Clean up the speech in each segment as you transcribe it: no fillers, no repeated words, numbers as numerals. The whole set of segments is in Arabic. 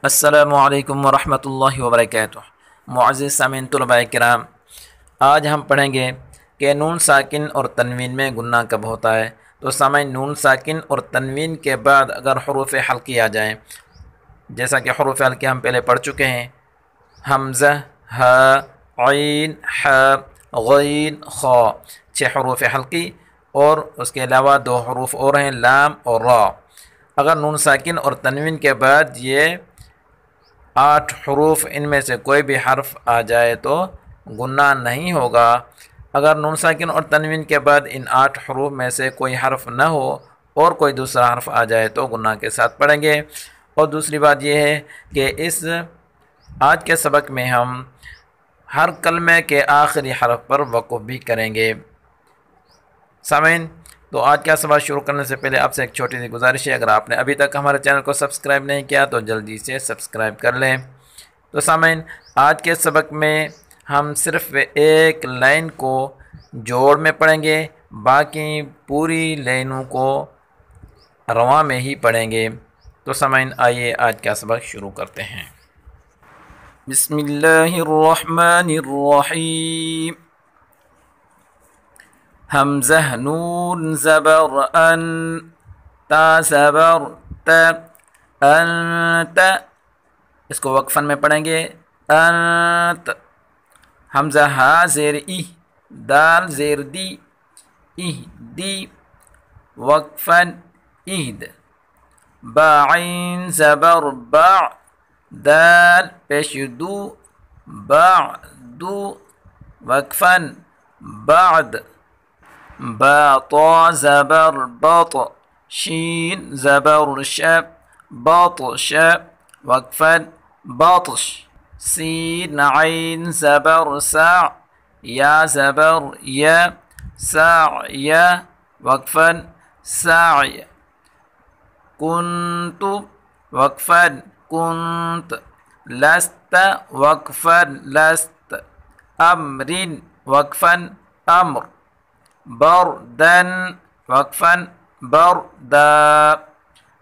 السلام علیکم ورحمۃ اللہ وبرکاتہ۔ معزز سامعین طلباء کرام، آج ہم پڑھیں گے کہ نون ساکن اور تنوین میں گناہ کب ہوتا ہے۔ تو سامعین، نون ساکن اور تنوین کے بعد اگر حروف حلقی آ جائیں، جیسا کہ حروف حلقی ہم پہلے پڑھ چکے ہیں، حمزہ، ہ، عین، ح، غین، خا، 6 حروف حلقی، اور اس کے علاوہ 2 حروف اور ہیں، لام اور را۔ اگر نون ساکن اور تنوین کے بعد یہ 8 حروف ان میں سے کوئی بھی حرف آ جائے تو گناہ نہیں ہوگا۔ اگر نون ساکن اور تنوین کے بعد ان 8 حروف میں سے کوئی حرف نہ ہو اور کوئی دوسرا حرف آ جائے تو گناہ کے ساتھ پڑھیں گے۔ اور دوسری بات یہ ہے کہ اس آج کے سبق میں ہم ہر کلمے کے آخری حرف پر وقف بھی کریں گے۔ سامعین، تو آج کا سبق شروع کرنے سے پہلے آپ سے ایک چھوٹی سی گزارش ہے، اگر آپ نے ابھی تک ہمارے چینل کو سبسکرائب نہیں کیا تو جلدی سے سبسکرائب کر لیں۔ تو سامعین، آج کے سبق میں ہم صرف ایک لائن کو جوڑ میں پڑھیں گے، باقی پوری لائنوں کو رواں میں ہی پڑھیں گے۔ تو سامعین، آئیے آج کا سبق شروع کرتے ہیں۔ بسم اللہ الرحمن الرحیم۔ حمزہ، نون زبر ان، تا زبر تا، انت، اس کو وقفن میں پڑھیں گے، انت۔ حمزہ ہا زیر ای، دال زیر دی، اہ دی، وقفن اہد۔ با عین زبر با، دال پیش دو، بعد، وقفن بعد۔ با طا زبر بط، شین زبر ش، بطش، وقفا بطش۔ سین عین زبر سع، یا زبر یا، سعی، وقفا سعی۔ کنت، وقفا کنت۔ لست، وقفا لست۔ امر، وقفا امر۔ بردا، وقفا بردا۔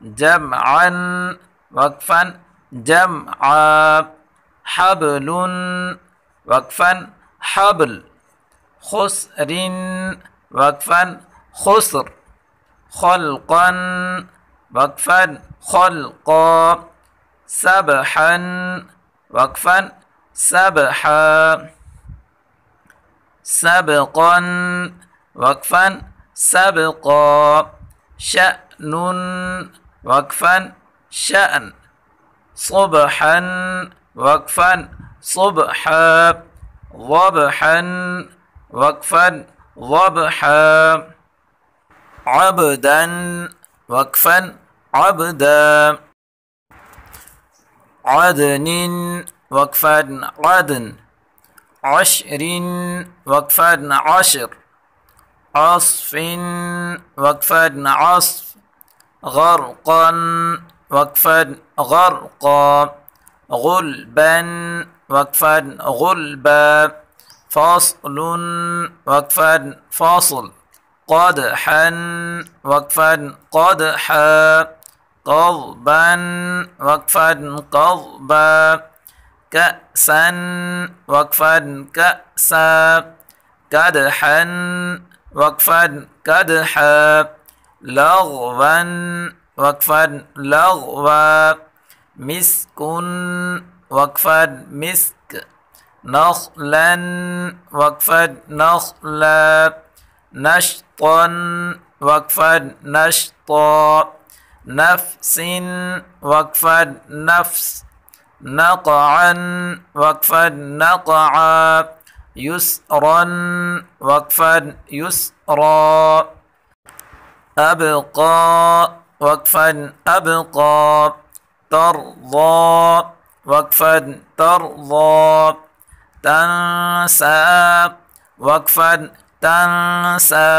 جمعا، وقفا جمعا۔ حبل، وقفا حبل۔ خسر، وقفا خسر۔ خلقا، وقفا خلقا۔ سبحا، وقفا سبحا۔ سبقا، وقفا سبقا۔ شأن، وقفا شأن۔ صبحا، وقفا صبحا۔ ضبحا، وقفا ضبحا۔ عبدا، وقفا عبدا۔ عدن، وقفا عدن۔ عشر، وقفا عشر۔ عصف، وقفا عصف۔ غرقا، وقفا غرقا۔ غلبا، وقفا غلبا۔ فصل، وقفا فصل۔ قدحا، وقفا قدحا۔ قضبا، وقفا قضبا۔ كأسا، وقفا كأسا۔ كدحا، وقفا كدحا۔ لغوا، وقفا لغوا۔ مسك، وقفا مسك۔ نخلا، وقفا نخلا۔ نشطا، وقفا نشطا۔ نفس، وقفا نفس۔ نقعا، وقفا نقعا۔ يسرا، وقفا يسرا۔ أبقى، وقفا أبقى۔ ترضى، وقفا ترضى۔ تنسى، وقفا تنسى۔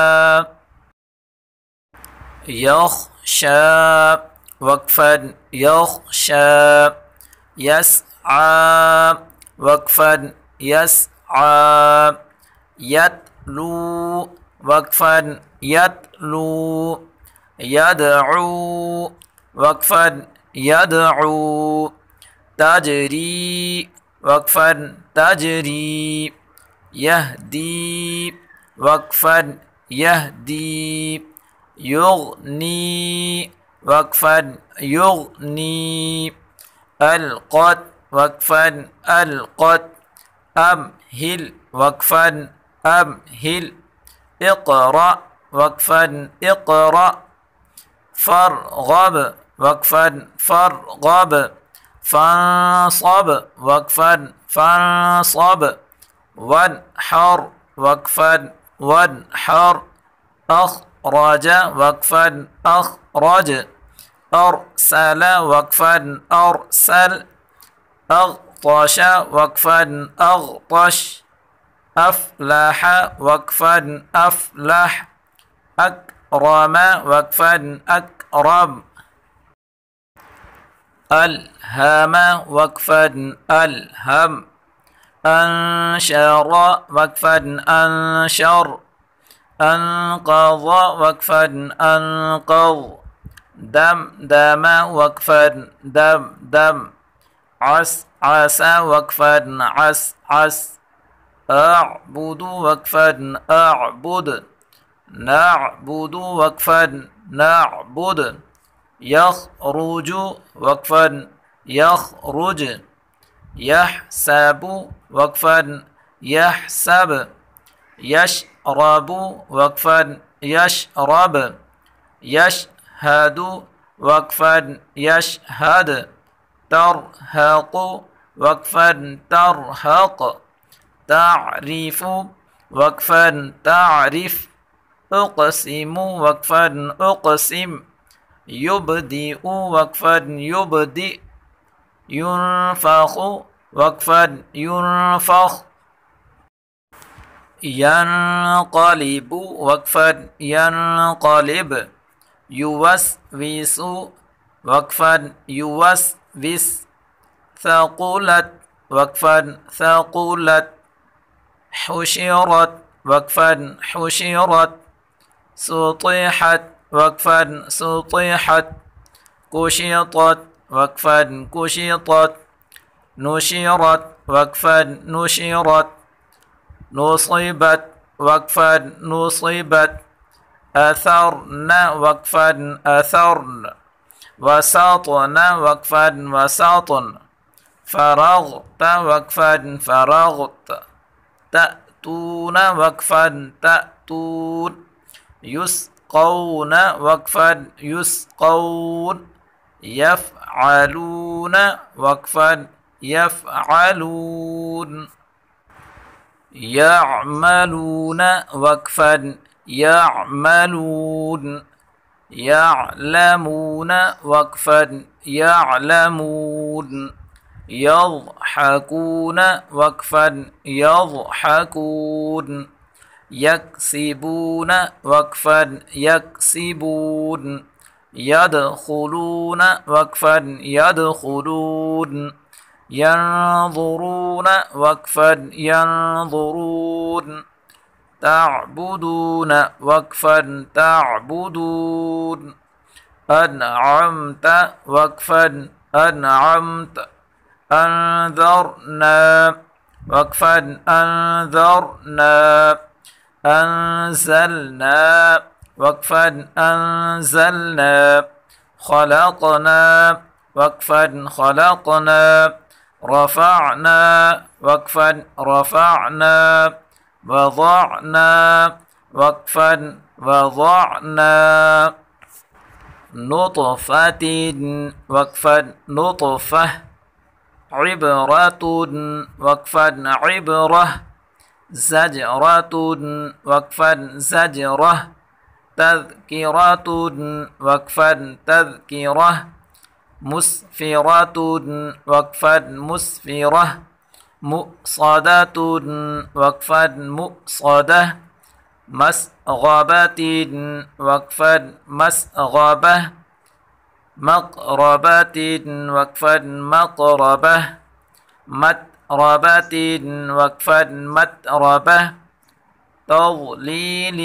يخشى، وقفا يخشى۔ يسعى، وقفا يسعى۔ يتلو، وقفا يتلو۔ يدعو، وقفا يدعو۔ تجري وقفا تجري يهدي وقفا يهدي يغني وقفا يغني القت وقفا القت أمهل وقفا أمهل اقرأ وقفا اقرأ فارغب وقفا فارغب فانصب وقفا فانصب وانحر وقفا وانحر أخرج وقفا أخرج أرسل وقفا أرسل أغطش وقفا أغطش أفلح وقفا أفلح أكرم وقفا أكرم ألهم وقفا ألهم أنشر وقفا أنشر أنقض وقفا أنقض دمدم وقفا دمدم عسعس وقفا عسعس أعبد وقفا أعبد نعبد وقفا نعبد يخرج وقفا يخرج يحسب وقفا يحسب يشرب وقفا يشرب يشهد وقفا يشهد ترهق وقفا ترهق تعرف وقفا تعرف أقسم وقفا أقسم يبدئ وقفا يبدئ ينفخ وقفا ينفخ ينقلب وقفا ينقلب يوسوس وقفا يوسوس ثقلت وقفا ثقلت حشرت وقفا حشرت سطحت وقفا سطحت كشطت وقفا كشطت نشرت وقفا نشرت نصبت وقفا نصبت أثرن وقفا أثرن وسطن وقفا وسطن فرغت وقفا فرغت تأتون وقفا تأتون يسقون وقفا يسقون يفعلون وقفا يفعلون يعملون وقفا يعملون يعلمون وقفا يعلمون يضحكون وقفا يضحكون يكسبون وقفا يكسبون يدخلون وقفا يدخلون ينظرون وقفا ينظرون تعبدون وقفا تعبدون أنعمت وقفا أنعمت أنذرنا وقفا أنذرنا أنزلنا وقفا أنزلنا خلقنا وقفا خلقنا رفعنا وقفا رفعنا وضعنا وقفا وضعنا نطفة وقفا نطفة عبرة وقفا عبرة زجرة وقفا زجرة تذكرة وقفا تذكرة مسفرة وقفا مسفرة مؤصدة وقفا مؤصدة مسغبة وقفا مسغبة مقربة وقفا مقربة متربة وقفا متربة تضليل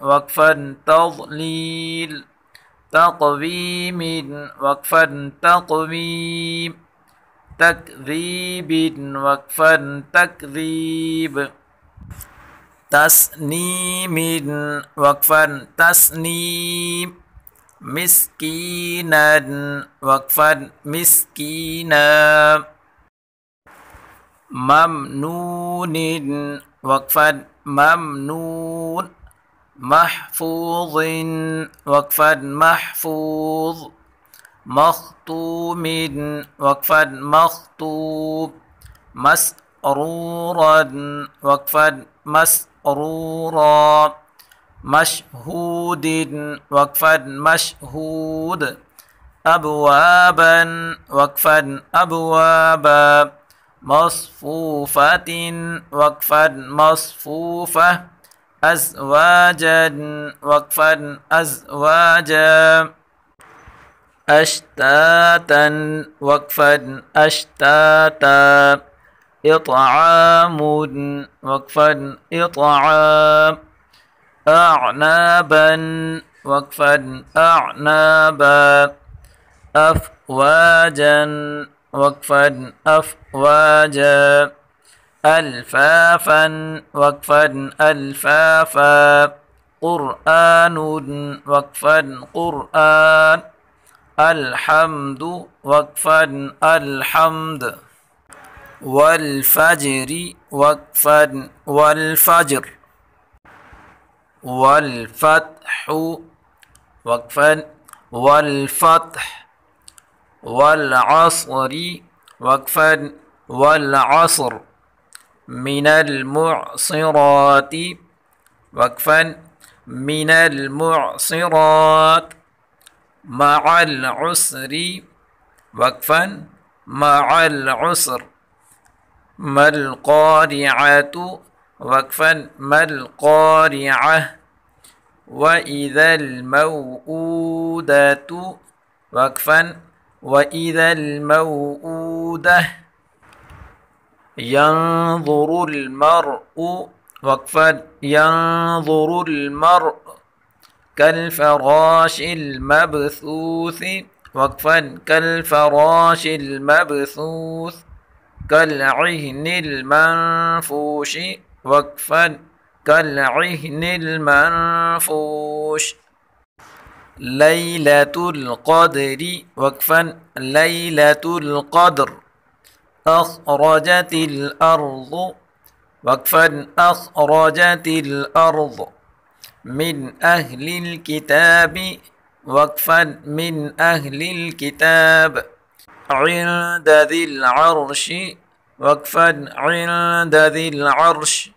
وقفا تضليل تقويم وقفا تقويم تكذيب وقفا تكذيب تسنيم وقفا تسنيم مسكينا وقفا مسكينا ممنون وقفا ممنون محفوظ وقفا محفوظ مختوم وقفا مختوم مسرورا وقفا مسرورا مشهود وقفا مشهود أبوابا وقفا أبوابا مصفوفة وقفا مصفوفة أزواجا وقفا أزواجا أشتاتا وقفا أشتاتا إطعام وقفا إطعام أعنابا وقفا أعنابا أفواجا وقفا أفواجا ألفافا وقفا ألفافا قرآن وقفا قرآن الحمد وقفا الحمد والفجر وقفا والفجر والفتح وقفا والفتح والعصر وقفا والعصر من المعصرات وقفا من المعصرات مع العسر وقفا مع العسر ما القارعة وقفا ما القارعة وإذا الموءودة وقفا وإذا الموءودة ينظر المرء وقفا ينظر المرء كالفراش المبثوث وقفا كالفراش المبثوث كالعهن المنفوش وقفا كالعهن المنفوش ليلة القدر وقفا ليلة القدر أخرجت الأرض وقفا أخرجت الأرض من أهل الكتاب وقفا من أهل الكتاب عند ذي العرش وقفا عند ذي العرش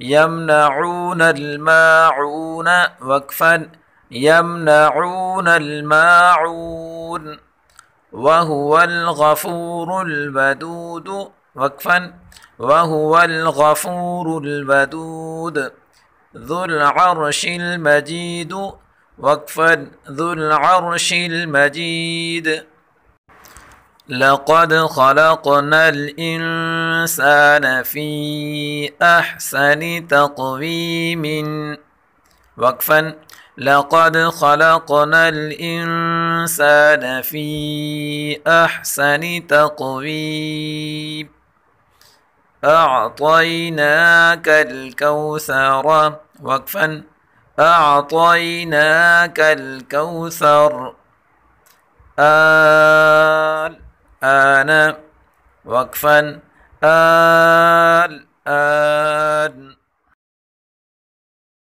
يمنعون الماعون وقفا يمنعون الماعون وهو الغفور الودود وقفا وهو الغفور الودود ذو العرش المجيد وقفا ذو العرش المجيد لقد خلقنا الإنسان في أحسن تقويم وقفا لقد خلقنا الإنسان في أحسن تقويم أعطيناك الكوثر وقفا أعطيناك الكوثر الآن وقفا الآن